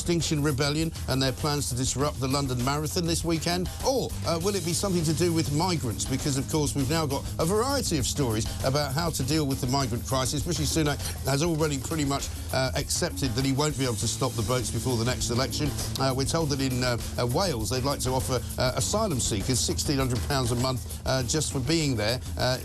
Extinction Rebellion and their plans to disrupt the London Marathon this weekend? Or will it be something to do with migrants? Because, of course, we've now got a variety of stories about how to deal with the migrant crisis. Rishi Sunak has already pretty much accepted that he won't be able to stop the boats before the next election. We're told that in Wales they'd like to offer asylum seekers £1,600 a month just for being there,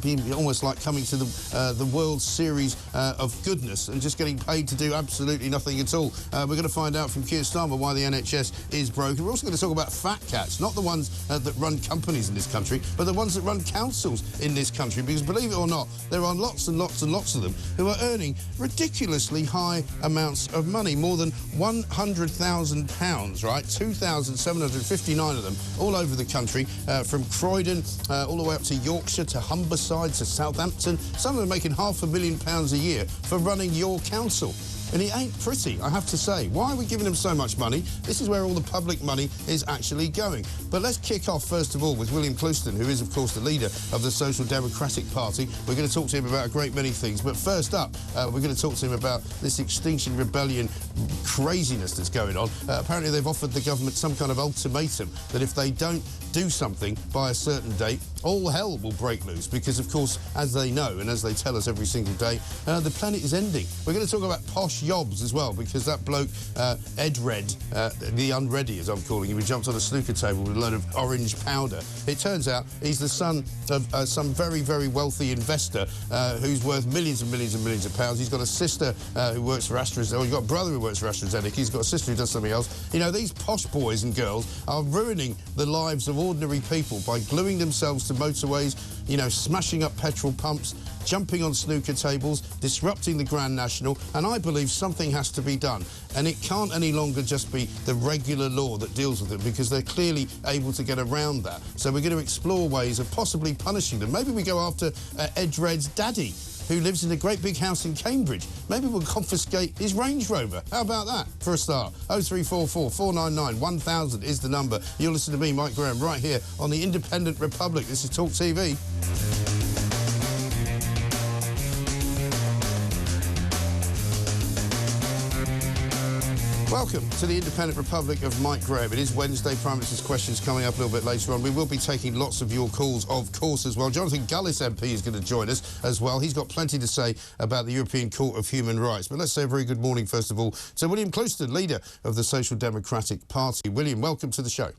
being almost like coming to the World Series of goodness and just getting paid to do absolutely nothing at all. We're going to find out from Keir Starmer why the NHS is broken. We're also going to talk about fat cats, not the ones that run companies in this country, but the ones that run councils in this country, because believe it or not, there are lots and lots and lots of them who are earning ridiculously high amounts of money, more than £100,000, right? 2,759 of them all over the country, from Croydon all the way up to Yorkshire, to Humberside, to Southampton. Some of them making £500,000 a year for running your council. And it ain't pretty, I have to say. Why are we giving them so much money? This is where all the public money is actually going. But let's kick off, first of all, with William Clouston, who is, of course, the leader of the Social Democratic Party. We're going to talk to him about a great many things. But first up, we're going to talk to him about this Extinction Rebellion craziness that's going on. Apparently, they've offered the government some kind of ultimatum that if they don't do something by a certain date, all hell will break loose. Because, of course, as they know, and as they tell us every single day, the planet is ending. We're going to talk about posh yobs as well, because that bloke, Ed Red, the unready as I'm calling him, he jumped on a snooker table with a load of orange powder. It turns out he's the son of some very, very wealthy investor who's worth millions and millions and millions of pounds. He's got a sister who works for AstraZeneca, or he's got a brother who works for AstraZeneca, he's got a sister who does something else. You know, these posh boys and girls are ruining the lives of ordinary people by gluing themselves to motorways, you know, smashing up petrol pumps, jumping on snooker tables, disrupting the Grand National, and I believe something has to be done. And it can't any longer just be the regular law that deals with it, because they're clearly able to get around that. So we're going to explore ways of possibly punishing them. Maybe we go after Ed Red's daddy, who lives in a great big house in Cambridge. Maybe we'll confiscate his Range Rover. How about that, for a start? 0344 499 1000 is the number. You'll listen to me, Mike Graham, right here on the Independent Republic. This is TalkTV. Welcome to the Independent Republic of Mike Graham. It is Wednesday. Prime Minister's questions coming up a little bit later on. We will be taking lots of your calls, of course, as well. Jonathan Gullis MP is going to join us as well. He's got plenty to say about the European Court of Human Rights. But let's say a very good morning, first of all, to William Clouston, leader of the Social Democratic Party. William, welcome to the show.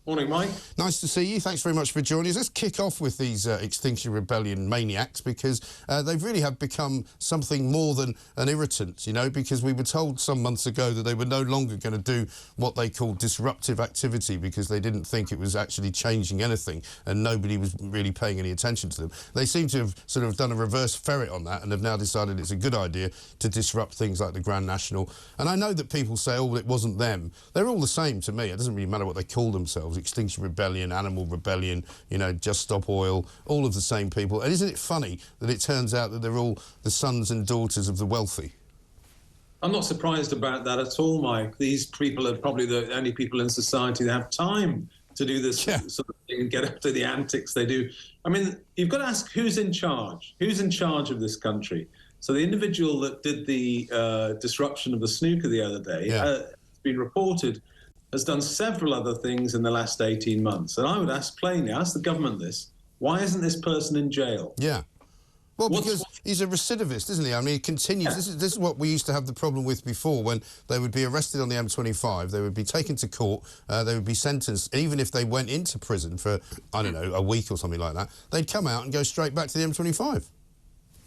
Morning, Mike. Nice to see you. Thanks very much for joining us. Let's kick off with these Extinction Rebellion maniacs, because they really have become something more than an irritant, you know, because we were told some months ago that they were no longer going to do what they called disruptive activity because they didn't think it was actually changing anything and nobody was really paying any attention to them. They seem to have sort of done a reverse ferret on that and have now decided it's a good idea to disrupt things like the Grand National. And I know that people say, oh, well, it wasn't them. They're all the same to me. It doesn't really matter what they call themselves. Extinction Rebellion, Animal Rebellion, you know, Just Stop Oil, all of the same people. And isn't it funny that it turns out that they're all the sons and daughters of the wealthy? I'm not surprised about that at all, Mike. These people are probably the only people in society that have time to do this sort of thing and get up to the antics they do. I mean, you've got to ask who's in charge? Who's in charge of this country? So the individual that did the disruption of the snooker the other day, it's been reported, has done several other things in the last 18 months. And I would ask plainly, ask the government this, why isn't this person in jail? Yeah. Well, because he's a recidivist, isn't he? I mean, he continues. Yeah. This is what we used to have the problem with before, when they would be arrested on the M25, they would be taken to court, they would be sentenced, even if they went into prison for, I don't know, a week or something like that, they'd come out and go straight back to the M25.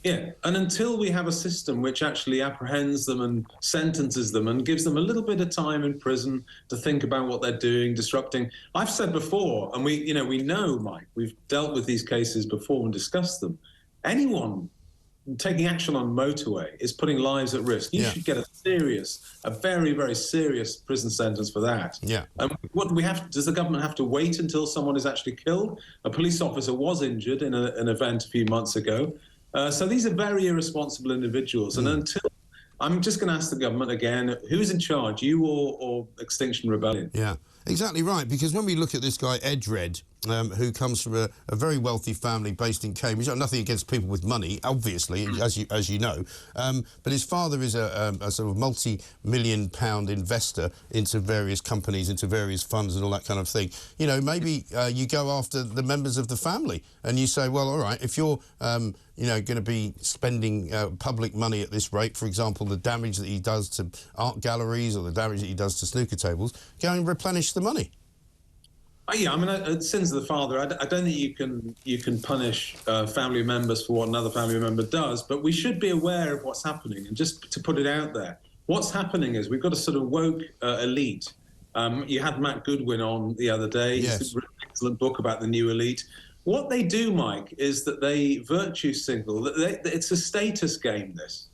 Yeah, and until we have a system which actually apprehends them and sentences them and gives them a little bit of time in prison to think about what they're doing, disrupting. I've said before, and we know, Mike, we've dealt with these cases before and discussed them. Anyone taking action on motorway is putting lives at risk. You should get a very, very serious prison sentence for that. Yeah. What do we have? Does the government have to wait until someone is actually killed? A police officer was injured in an event a few months ago. So these are very irresponsible individuals. And until, I'm just going to ask the government again, who's in charge, you or Extinction Rebellion? Yeah, exactly right. Because when we look at this guy, Ed Red, who comes from a very wealthy family based in Cambridge. Nothing against people with money, obviously, as you know, but his father is a sort of multi-million pound investor into various companies, into various funds and all that kind of thing. You know, maybe you go after the members of the family and you say, well, all right, if you're you know, going to be spending public money at this rate, for example, the damage that he does to art galleries or the damage that he does to snooker tables, go and replenish the money. Yeah, I mean, sins of the father. I don't think you can punish family members for what another family member does, but we should be aware of what's happening. And just to put it out there, what's happening is we've got a sort of woke elite. You had Matt Goodwin on the other day. Yes. He's written an excellent book about the new elite. What they do, Mike, is that they virtue signal. It's a status game, this.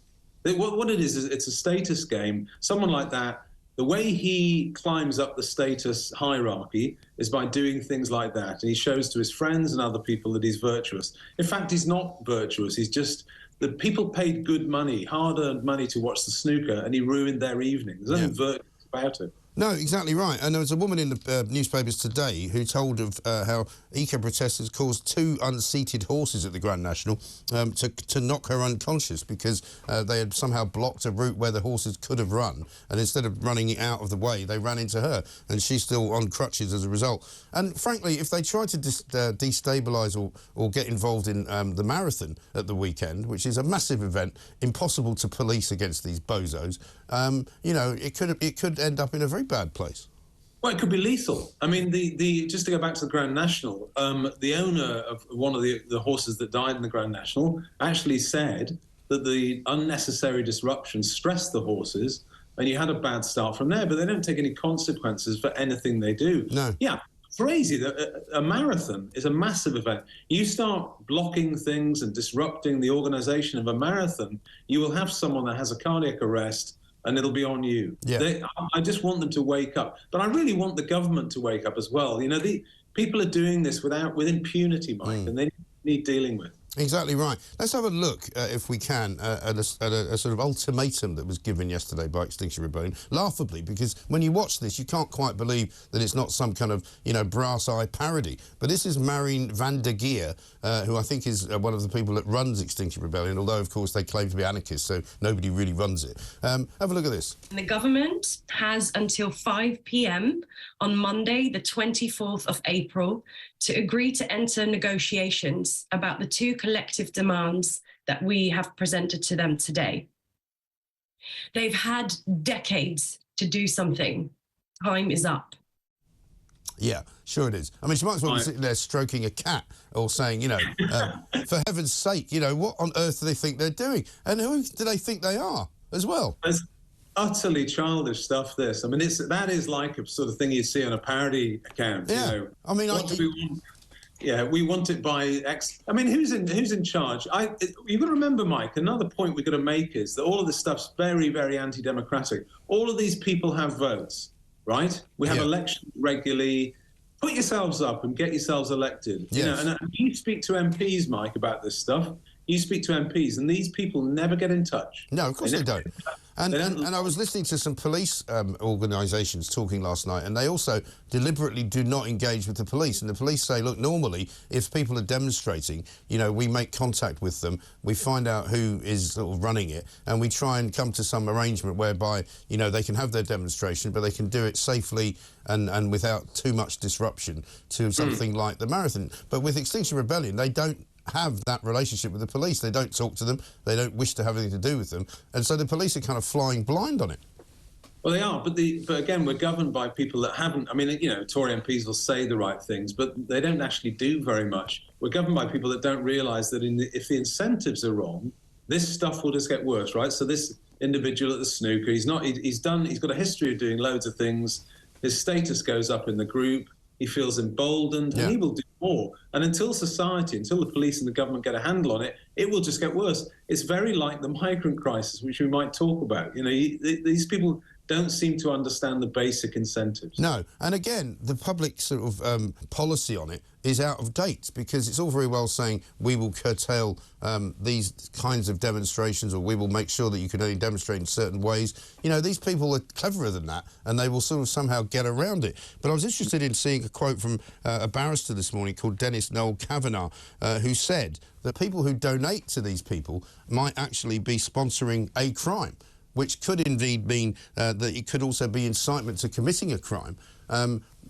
What it is it's a status game. Someone like that, the way he climbs up the status hierarchy is by doing things like that. And he shows to his friends and other people that he's virtuous. In fact, he's not virtuous. He's just, the people paid good money, hard-earned money to watch the snooker, and he ruined their evening. There's nothing virtuous about it. No, exactly right. And there was a woman in the newspapers today who told of how eco-protesters caused 2 unseated horses at the Grand National to knock her unconscious because they had somehow blocked a route where the horses could have run. And instead of running out of the way, they ran into her. And she's still on crutches as a result. And frankly, if they try to destabilise or get involved in the marathon at the weekend, which is a massive event, impossible to police against these bozos, you know, it could end up in a very bad place. Well, it could be lethal. I mean, just to go back to the Grand National, the owner of one of the horses that died in the Grand National actually said that the unnecessary disruption stressed the horses, and you had a bad start from there, but they don't take any consequences for anything they do. No. Yeah, crazy that a marathon is a massive event. You start blocking things and disrupting the organisation of a marathon, you will have someone that has a cardiac arrest, and it'll be on you. Yeah. I just want them to wake up. But I really want the government to wake up as well. You know, the people are doing this with impunity, Mike, and they need dealing with. Exactly right. Let's have a look, if we can, at a sort of ultimatum that was given yesterday by Extinction Rebellion. Laughably, because when you watch this, you can't quite believe that it's not some kind of, you know, brass-eye parody. But this is Marine van der Geer, who I think is one of the people that runs Extinction Rebellion, although, of course, they claim to be anarchists, so nobody really runs it. Have a look at this. The government has until 5 p.m. on Monday, the 24th of April, to agree to enter negotiations about the 2 collective demands that we have presented to them today. They've had decades to do something. Time is up. Yeah, sure it is. I mean, she might as well be sitting there stroking a cat or saying, you know, for heaven's sake, you know, what on earth do they think they're doing? And who do they think they are as well? It's utterly childish stuff, this. I mean, that is like a sort of thing you see on a parody account. Yeah, you know, I mean, what do we want? Yeah, we want it by X. I mean, who's in charge? You've got to remember, Mike, another point we've got to make is that all of this stuff's very, very anti-democratic. All of these people have votes, right? We have elections regularly. Put yourselves up and get yourselves elected. Yes. You know, and you speak to MPs, Mike, about this stuff. You speak to MPs, and these people never get in touch. No, of course they don't. And I was listening to some police organisations talking last night, and they also deliberately do not engage with the police. And the police say, look, normally, if people are demonstrating, you know, we make contact with them, we find out who is sort of running it, and we try and come to some arrangement whereby, you know, they can have their demonstration, but they can do it safely and without too much disruption to something like the marathon. But with Extinction Rebellion, they don't have that relationship with the police. They don't talk to them. They don't wish to have anything to do with them. And so the police are kind of flying blind on it. Well, they are, but again, we're governed by people that haven't. I mean, you know, Tory MPs will say the right things, but they don't actually do very much. We're governed by people that don't realise that if the incentives are wrong, this stuff will just get worse, right? So this individual at the snooker, he's got a history of doing loads of things. His status goes up in the group. He feels emboldened, and he will do more. And until the police and the government get a handle on it, it will just get worse. It's very like the migrant crisis, which we might talk about. You know, these people don't seem to understand the basic incentives. No, and again, the public sort of policy on it is out of date, because it's all very well saying we will curtail these kinds of demonstrations, or we will make sure that you can only demonstrate in certain ways. You know, these people are cleverer than that, and they will sort of somehow get around it. But I was interested in seeing a quote from a barrister this morning called Dennis Noel Kavanagh, who said that people who donate to these people might actually be sponsoring a crime, which could indeed mean that it could also be incitement to committing a crime.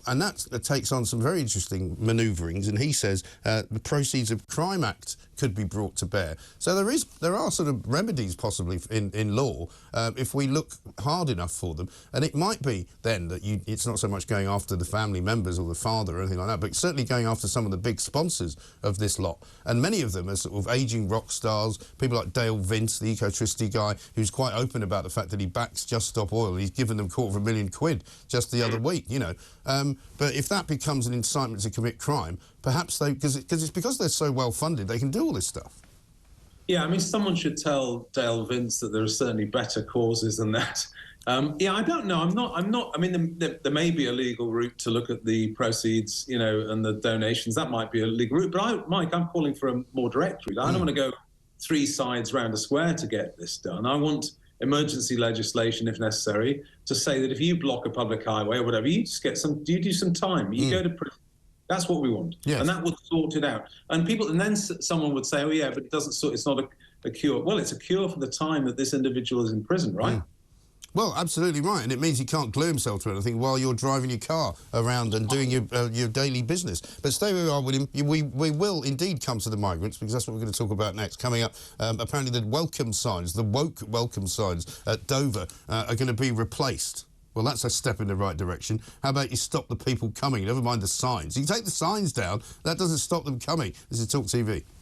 And that takes on some very interesting manoeuvrings, and he says the Proceeds of Crime Act could be brought to bear. So there are sort of remedies possibly in law if we look hard enough for them, and it might be then that it's not so much going after the family members or the father or anything like that, but certainly going after some of the big sponsors of this lot. And many of them are sort of ageing rock stars, people like Dale Vince, the ecotricity guy, who's quite open about the fact that he backs Just Stop Oil. He's given them £250,000 just the other week, you know. But if that becomes an incitement to commit crime, perhaps because they're so well funded, they can do all this stuff. Yeah, I mean, someone should tell Dale Vince that there are certainly better causes than that. Yeah, I don't know. I'm not. I mean, there may be a legal route to look at the proceeds, you know, and the donations. That might be a legal route. But Mike, I'm calling for a more direct route. I don't want to go 3 sides round a square to get this done. I want emergency legislation, if necessary, to say that if you block a public highway or whatever, you just get you do some time. You go to prison. That's what we want. Yes. And that would sort it out. And then someone would say, oh yeah, but it doesn't sort. It's not a cure. Well, it's a cure for the time that this individual is in prison, right? Well, absolutely right, and it means he can't glue himself to anything while you're driving your car around and doing your daily business. But stay where we are, William. We will indeed come to the migrants, because that's what we're going to talk about next. Coming up, apparently the welcome signs, the woke welcome signs at Dover are going to be replaced. Well, that's a step in the right direction. How about you stop the people coming? Never mind the signs. You take the signs down, that doesn't stop them coming. This is TalkTV.